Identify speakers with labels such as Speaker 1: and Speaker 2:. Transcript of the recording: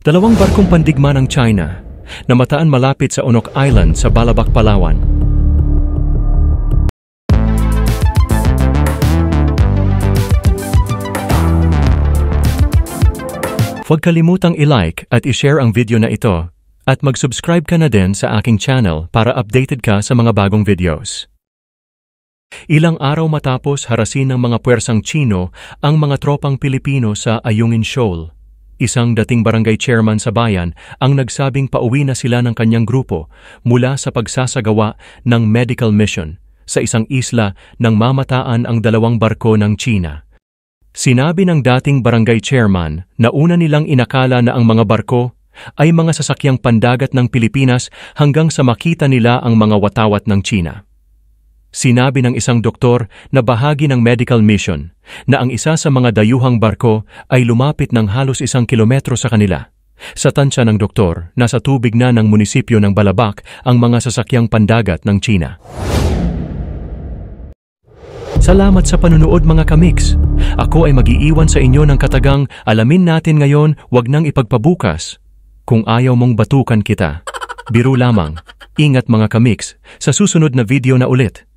Speaker 1: Dalawang barkong pandigma ng China namataan malapit sa Onok Island sa Balabac, Palawan. Huwag kalimutang i-like at i-share ang video na ito at mag-subscribe ka na din sa aking channel para updated ka sa mga bagong videos. Ilang araw matapos harasin ng mga puwersang Chino ang mga tropang Pilipino sa Ayungin Shoal, isang dating barangay chairman sa bayan ang nagsabing pauwi na sila ng kanyang grupo mula sa pagsasagawa ng medical mission sa isang isla nang mamataan ang dalawang barko ng China. Sinabi ng dating barangay chairman na una nilang inakala na ang mga barko ay mga sasakyang pandagat ng Pilipinas hanggang sa makita nila ang mga watawat ng China. Sinabi ng isang doktor na bahagi ng medical mission na ang isa sa mga dayuhang barko ay lumapit ng halos 1 kilometro sa kanila. Sa tansya ng doktor, nasa tubig na ng munisipyo ng Balabac ang mga sasakyang pandagat ng China. Salamat sa panunood mga kamix. Ako ay mag-iiwan sa inyo ng katagang alamin natin ngayon, wag nang ipagpabukas. Kung ayaw mong batukan kita, biro lamang. Ingat mga kamix, sa susunod na video na ulit.